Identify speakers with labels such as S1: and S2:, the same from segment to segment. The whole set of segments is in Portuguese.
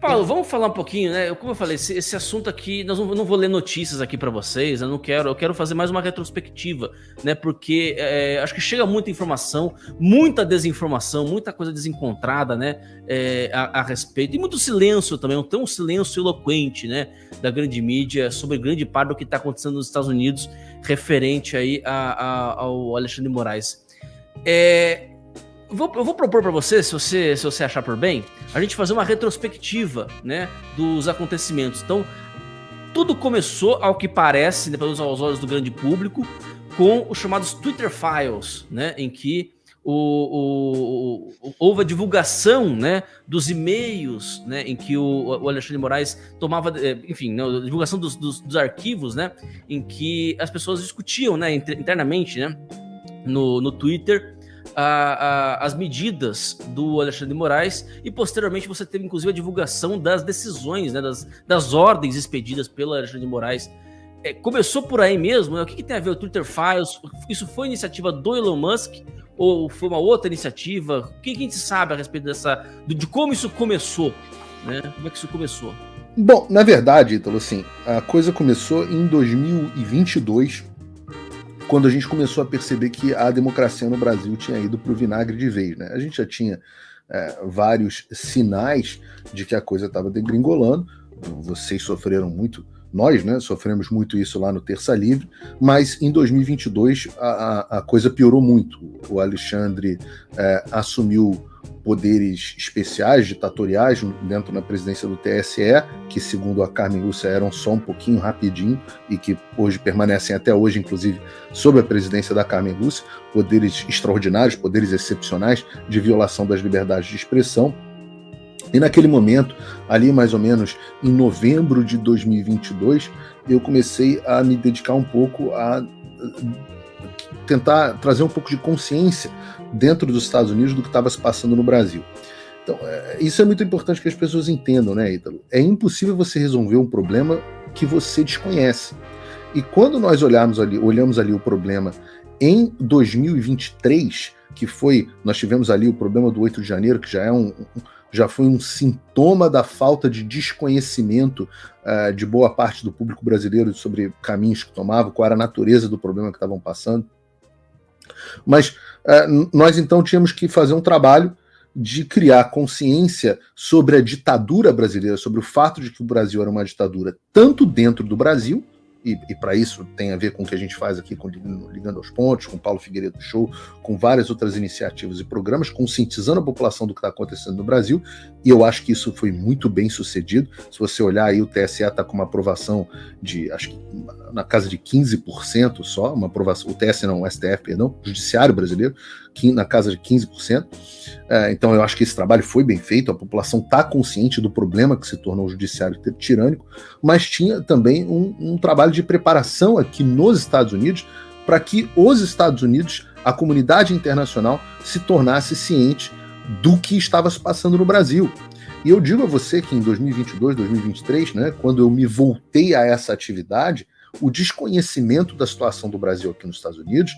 S1: Paulo, vamos falar um pouquinho, né? Como eu falei, esse assunto aqui, eu não vou ler notícias aqui para vocês, eu quero fazer mais uma retrospectiva, né? Porque acho que chega muita informação, muita desinformação, muita coisa desencontrada, né? A respeito, e muito silêncio também, tem um silêncio eloquente, né? Da grande mídia sobre grande parte do que está acontecendo nos Estados Unidos referente aí ao Alexandre de Moraes. Eu vou propor para você, se você achar por bem, a gente fazer uma retrospectiva, né, dos acontecimentos. Então, tudo começou, ao que parece, né, pelos olhos do grande público, com os chamados Twitter Files, né, em que houve a divulgação, né, dos e-mails, né, em que o Alexandre de Moraes tomava, enfim, né, a divulgação dos arquivos, né, em que as pessoas discutiam, né, internamente, né, no Twitter, as medidas do Alexandre de Moraes, e posteriormente você teve inclusive a divulgação das decisões, né, das ordens expedidas pelo Alexandre de Moraes. Começou por aí mesmo, né? O que tem a ver o Twitter Files? Isso foi iniciativa do Elon Musk ou foi uma outra iniciativa? O que a gente sabe a respeito de como isso começou, né? Como é que isso começou?
S2: Bom, na verdade, Ítalo, assim, a coisa começou em 2022, quando a gente começou a perceber que a democracia no Brasil tinha ido para o vinagre de vez, né? A gente já tinha vários sinais de que a coisa estava degringolando. Vocês sofreram muito, nós, né, sofremos muito isso lá no Terça Livre, mas em 2022 a coisa piorou muito. O Alexandre assumiu poderes especiais, ditatoriais, dentro da presidência do TSE, que segundo a Carmen Lúcia eram só um pouquinho, rapidinho, e que hoje permanecem até hoje, inclusive, sob a presidência da Carmen Lúcia, poderes extraordinários, poderes excepcionais de violação das liberdades de expressão. E naquele momento, ali mais ou menos em novembro de 2022, eu comecei a me dedicar um pouco a tentar trazer um pouco de consciência dentro dos Estados Unidos do que estava se passando no Brasil. Então, isso é muito importante que as pessoas entendam, né, Ítalo? É impossível você resolver um problema que você desconhece. E quando nós olhamos ali o problema em 2023, nós tivemos ali o problema do 8 de janeiro, que já foi um sintoma da falta de desconhecimento de boa parte do público brasileiro sobre caminhos que tomavam, qual era a natureza do problema que estavam passando. Mas nós então tínhamos que fazer um trabalho de criar consciência sobre a ditadura brasileira, sobre o fato de que o Brasil era uma ditadura tanto dentro do Brasil, e para isso tem a ver com o que a gente faz aqui com Ligando aos Pontos, com Paulo Figueiredo Show, com várias outras iniciativas e programas, conscientizando a população do que está acontecendo no Brasil, e eu acho que isso foi muito bem sucedido. Se você olhar aí, o TSE está com uma aprovação de, acho que na casa de 15% só, uma aprovação, o TSE não, o STF, perdão, o Judiciário Brasileiro, na casa de 15%. Então eu acho que esse trabalho foi bem feito, a população está consciente do problema que se tornou o judiciário tirânico, mas tinha também um trabalho de preparação aqui nos Estados Unidos para que os Estados Unidos, a comunidade internacional, se tornasse ciente do que estava se passando no Brasil. E eu digo a você que em 2022, 2023, né, quando eu me voltei a essa atividade, o desconhecimento da situação do Brasil aqui nos Estados Unidos,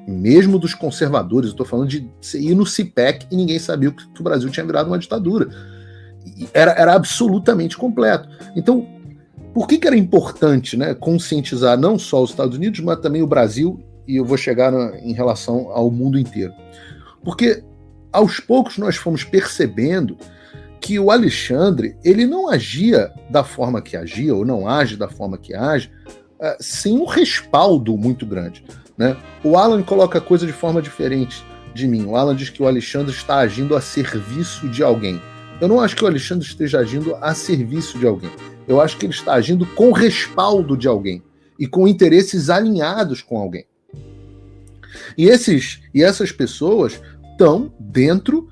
S2: mesmo dos conservadores, eu estou falando de ir no CIPEC e ninguém sabia que o Brasil tinha virado uma ditadura. Era absolutamente completo. Então, por que era importante, né, conscientizar não só os Estados Unidos, mas também o Brasil, e eu vou chegar em relação ao mundo inteiro? Porque, aos poucos, nós fomos percebendo que o Alexandre, ele não agia da forma que agia, ou não age da forma que age, sem um respaldo muito grande, né? O Alan coloca a coisa de forma diferente de mim. O Alan diz que o Alexandre está agindo a serviço de alguém. Eu não acho que o Alexandre esteja agindo a serviço de alguém. Eu acho que ele está agindo com respaldo de alguém e com interesses alinhados com alguém. E essas pessoas estão dentro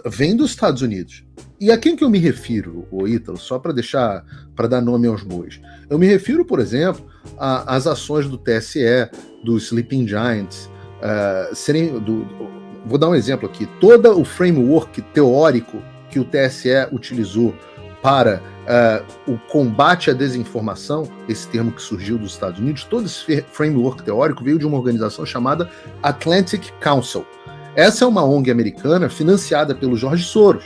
S2: vem dos Estados Unidos. E a quem que eu me refiro, Ítalo, só para dar nome aos bois? Eu me refiro, por exemplo, às ações do TSE, do Sleeping Giants, vou dar um exemplo aqui. Todo o framework teórico que o TSE utilizou para o combate à desinformação, esse termo que surgiu dos Estados Unidos, todo esse framework teórico veio de uma organização chamada Atlantic Council. Essa é uma ONG americana financiada pelo George Soros,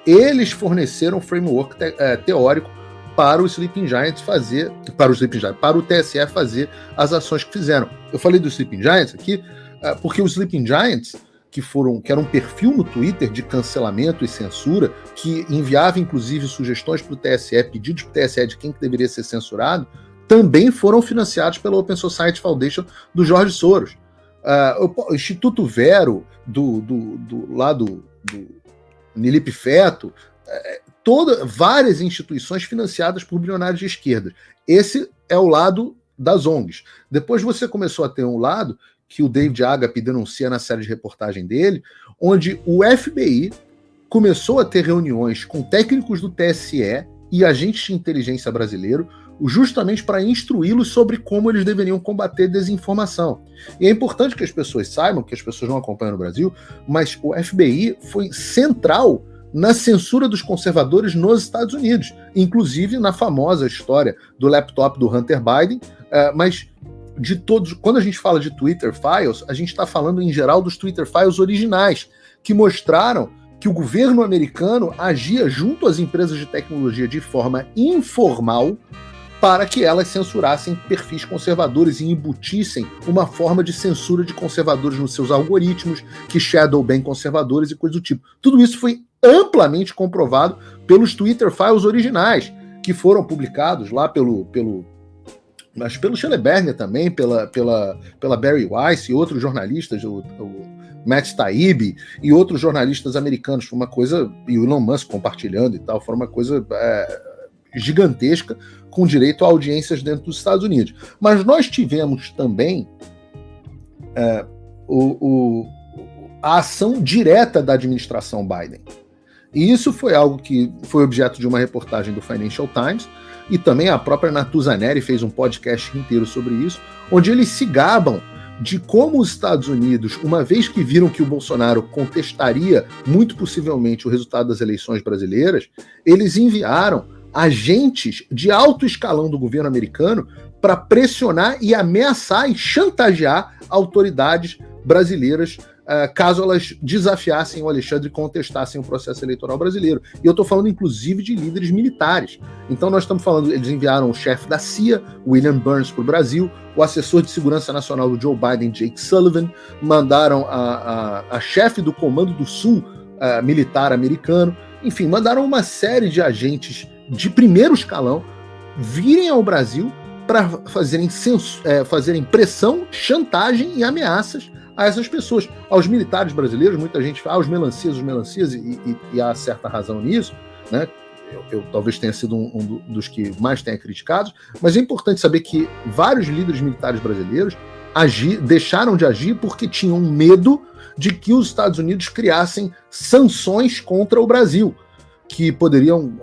S2: eles forneceram um framework teórico para o Sleeping Giants para o TSE fazer as ações que fizeram. Eu falei do Sleeping Giants aqui porque os Sleeping Giants, que era um perfil no Twitter de cancelamento e censura, que enviava inclusive sugestões para o TSE, pedidos para o TSE de quem que deveria ser censurado, também foram financiados pela Open Society Foundation do George Soros. O Instituto Vero, do Nilip Feto, várias instituições financiadas por bilionários de esquerda. Esse é o lado das ONGs. Depois você começou a ter um lado que o David Agape denuncia na série de reportagem dele, onde o FBI começou a ter reuniões com técnicos do TSE e agentes de inteligência brasileiro, justamente para instruí-los sobre como eles deveriam combater desinformação. E é importante que as pessoas saibam, que as pessoas não acompanham no Brasil, mas o FBI foi central na censura dos conservadores nos Estados Unidos, inclusive na famosa história do laptop do Hunter Biden, mas de todos, quando a gente fala de Twitter Files, a gente está falando em geral dos Twitter Files originais, que mostraram que o governo americano agia junto às empresas de tecnologia de forma informal para que elas censurassem perfis conservadores e embutissem uma forma de censura de conservadores nos seus algoritmos, que shadow ban conservadores e coisa do tipo. Tudo isso foi amplamente comprovado pelos Twitter Files originais, que foram publicados lá pelo Schellenberger também, pela Barry Weiss e outros jornalistas, o Matt Taibbi e outros jornalistas americanos. Foi uma coisa, e o Elon Musk compartilhando e tal, foi uma coisa gigantesca, com direito a audiências dentro dos Estados Unidos. Mas nós tivemos também a ação direta da administração Biden. E isso foi algo que foi objeto de uma reportagem do Financial Times, e também a própria Natuza Neri fez um podcast inteiro sobre isso, onde eles se gabam de como os Estados Unidos, uma vez que viram que o Bolsonaro contestaria muito possivelmente o resultado das eleições brasileiras, eles enviaram agentes de alto escalão do governo americano para pressionar e ameaçar e chantagear autoridades brasileiras caso elas desafiassem o Alexandre e contestassem o processo eleitoral brasileiro. E eu estou falando, inclusive, de líderes militares. Então nós estamos falando, eles enviaram o chefe da CIA, William Burns, para o Brasil, o assessor de segurança nacional do Joe Biden, Jake Sullivan, mandaram a chefe do Comando do Sul militar americano, enfim, mandaram uma série de agentes de primeiro escalão virem ao Brasil para fazerem pressão, chantagem e ameaças a essas pessoas, aos militares brasileiros. Muita gente fala, os melancias, e há certa razão nisso, né? Eu talvez tenha sido um dos que mais tenha criticado, mas é importante saber que vários líderes militares brasileiros deixaram de agir porque tinham medo de que os Estados Unidos criassem sanções contra o Brasil, que poderiam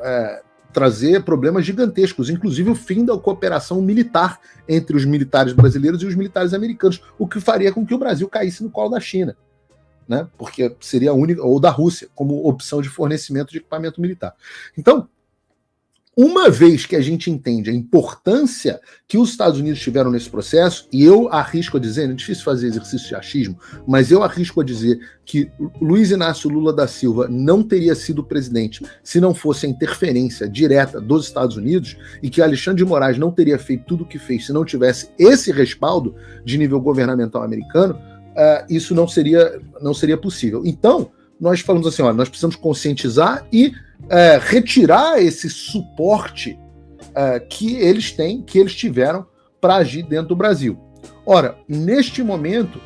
S2: trazer problemas gigantescos, inclusive o fim da cooperação militar entre os militares brasileiros e os militares americanos, o que faria com que o Brasil caísse no colo da China, né? Porque seria a única, ou da Rússia, como opção de fornecimento de equipamento militar. Então, uma vez que a gente entende a importância que os Estados Unidos tiveram nesse processo, e eu arrisco a dizer, é difícil fazer exercício de achismo, mas eu arrisco a dizer que Luiz Inácio Lula da Silva não teria sido presidente se não fosse a interferência direta dos Estados Unidos, e que Alexandre de Moraes não teria feito tudo o que fez se não tivesse esse respaldo de nível governamental americano, isso não seria possível. Então, nós falamos assim, olha, nós precisamos conscientizar e retirar esse suporte que eles têm, que eles tiveram para agir dentro do Brasil. Ora, neste momento,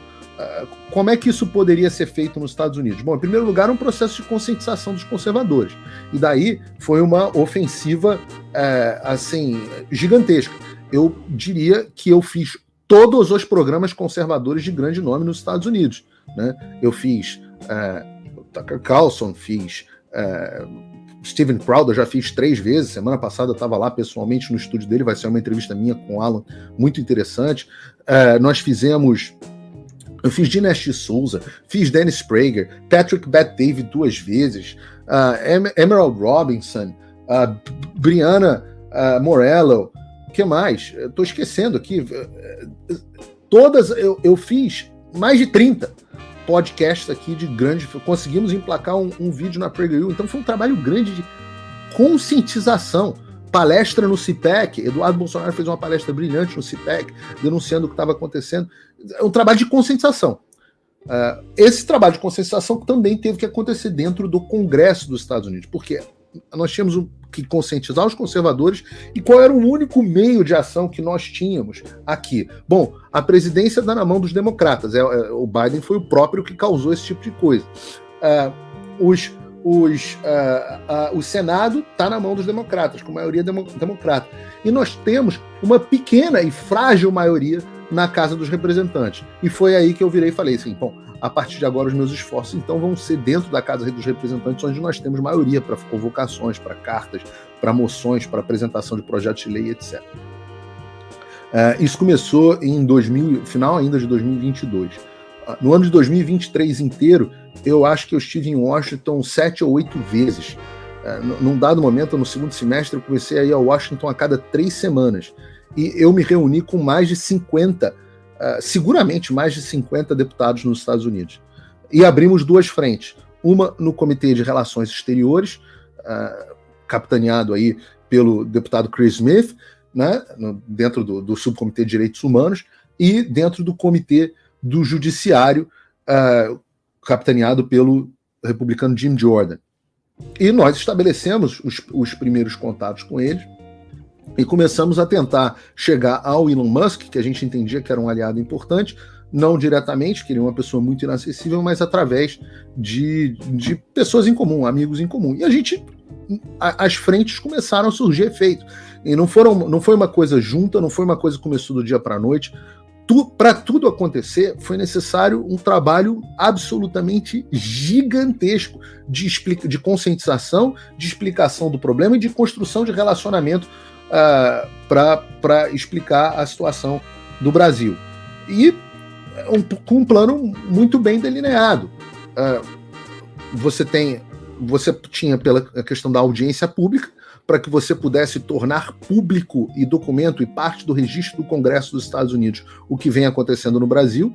S2: como é que isso poderia ser feito nos Estados Unidos? Bom, em primeiro lugar, um processo de conscientização dos conservadores. E daí foi uma ofensiva assim, gigantesca. Eu diria que eu fiz todos os programas conservadores de grande nome nos Estados Unidos, né? Eu fiz Tucker Carlson, fiz Steven Crowder, já fiz 3 vezes. Semana passada eu estava lá pessoalmente no estúdio dele, vai ser uma entrevista minha com o Alan, muito interessante. Eu fiz Dinesh Souza, fiz Dennis Prager, Patrick Bet-David 2 vezes, Emerald Robinson, Brianna Morello, o que mais? Estou esquecendo aqui. Todas, eu fiz mais de 30. podcasts aqui de grande... Conseguimos emplacar um vídeo na PragerU, então foi um trabalho grande de conscientização. Palestra no CIPEC, Eduardo Bolsonaro fez uma palestra brilhante no CIPEC, denunciando o que estava acontecendo. É um trabalho de conscientização. Esse trabalho de conscientização também teve que acontecer dentro do Congresso dos Estados Unidos, porque nós tínhamos que conscientizar os conservadores. E qual era o único meio de ação que nós tínhamos aqui? Bom, a presidência dá na mão dos democratas. O Biden foi o próprio que causou esse tipo de coisa. O Senado está na mão dos democratas, com maioria democrata. E nós temos uma pequena e frágil maioria na Casa dos Representantes. E foi aí que eu virei e falei assim, bom, a partir de agora os meus esforços então vão ser dentro da Casa dos Representantes, onde nós temos maioria para convocações, para cartas, para moções, para apresentação de projetos de lei, etc. Isso começou em final ainda de 2022. No ano de 2023 inteiro, eu acho que eu estive em Washington 7 ou 8 vezes. Num dado momento, no segundo semestre, eu comecei a ir a Washington a cada 3 semanas. E eu me reuni com mais de 50, seguramente mais de 50 deputados nos Estados Unidos. E abrimos 2 frentes. Uma no Comitê de Relações Exteriores, capitaneado aí pelo deputado Chris Smith, né, dentro do Subcomitê de Direitos Humanos, e dentro do Comitê do Judiciário, capitaneado pelo republicano Jim Jordan. E nós estabelecemos os primeiros contatos com eles e começamos a tentar chegar ao Elon Musk, que a gente entendia que era um aliado importante, não diretamente, que ele é uma pessoa muito inacessível, mas através de pessoas em comum, amigos em comum. E as frentes começaram a surgir efeito. E não foi uma coisa junta, não foi uma coisa que começou do dia para a noite. Para tudo acontecer, foi necessário um trabalho absolutamente gigantesco de conscientização, de explicação do problema e de construção de relacionamento para explicar a situação do Brasil. E com um plano muito bem delineado. Você tinha pela questão da audiência pública, para que você pudesse tornar público e documento e parte do registro do Congresso dos Estados Unidos o que vem acontecendo no Brasil.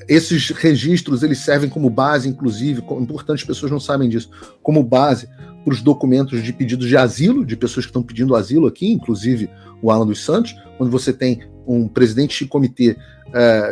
S2: Esses registros eles servem como base, inclusive, importantes pessoas não sabem disso, como base para os documentos de pedidos de asilo, de pessoas que estão pedindo asilo aqui, inclusive o Alan dos Santos, quando você tem um presidente de comitê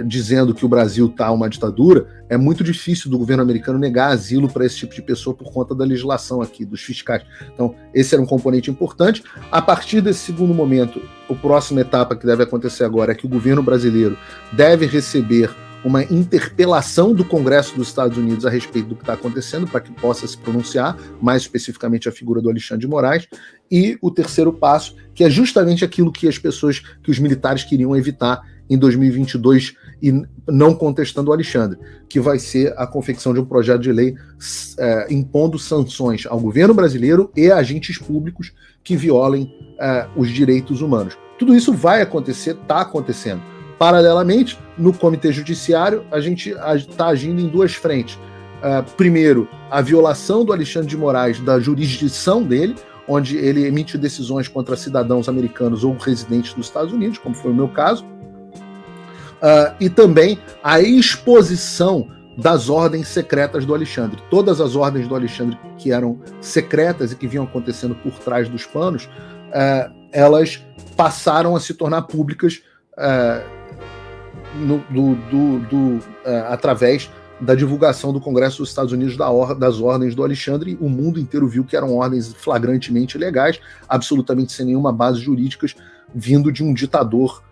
S2: dizendo que o Brasil está uma ditadura, é muito difícil do governo americano negar asilo para esse tipo de pessoa por conta da legislação aqui, dos fiscais. Então, esse era um componente importante. A partir desse segundo momento, a próxima etapa que deve acontecer agora é que o governo brasileiro deve receber uma interpelação do Congresso dos Estados Unidos a respeito do que está acontecendo, para que possa se pronunciar, mais especificamente a figura do Alexandre de Moraes, e o terceiro passo, que é justamente aquilo que os militares queriam evitar em 2022, e não contestando o Alexandre, que vai ser a confecção de um projeto de lei impondo sanções ao governo brasileiro e a agentes públicos que violem os direitos humanos. Tudo isso vai acontecer, está acontecendo. Paralelamente, no Comitê Judiciário, a gente está agindo em 2 frentes. Primeiro, a violação do Alexandre de Moraes da jurisdição dele, onde ele emite decisões contra cidadãos americanos ou residentes dos Estados Unidos, como foi o meu caso. E também a exposição das ordens secretas do Alexandre. Todas as ordens do Alexandre que eram secretas e que vinham acontecendo por trás dos panos, elas passaram a se tornar públicas através da divulgação do Congresso dos Estados Unidos das ordens do Alexandre. O mundo inteiro viu que eram ordens flagrantemente ilegais, absolutamente sem nenhuma base jurídica, vindo de um ditador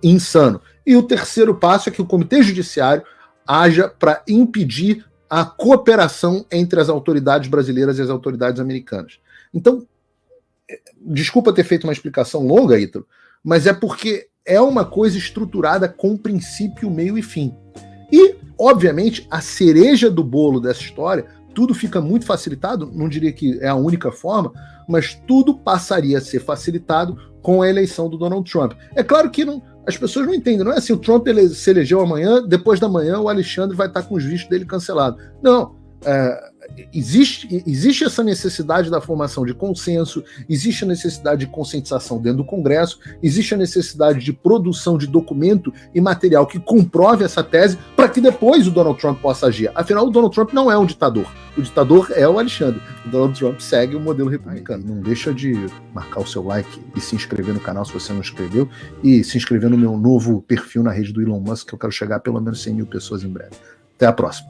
S2: insano. E o terceiro passo é que o Comitê Judiciário haja para impedir a cooperação entre as autoridades brasileiras e as autoridades americanas. Então, desculpa ter feito uma explicação longa, Ítalo, mas é porque é uma coisa estruturada com princípio, meio e fim. E, obviamente, a cereja do bolo dessa história, tudo fica muito facilitado, não diria que é a única forma, mas tudo passaria a ser facilitado com a eleição do Donald Trump. É claro que as pessoas não entendem, não é assim, o Trump se elegeu amanhã, depois da manhã o Alexandre vai estar com os vistos dele cancelados. Não, existe essa necessidade da formação de consenso, existe a necessidade de conscientização dentro do Congresso, existe a necessidade de produção de documento e material que comprove essa tese para que depois o Donald Trump possa agir. Afinal, o Donald Trump não é um ditador. O ditador é o Alexandre. O Donald Trump segue o modelo republicano. Não deixa de marcar o seu like e se inscrever no canal se você não inscreveu, e se inscrever no meu novo perfil na rede do Elon Musk, que eu quero chegar a pelo menos 100 mil pessoas em breve. Até a próxima.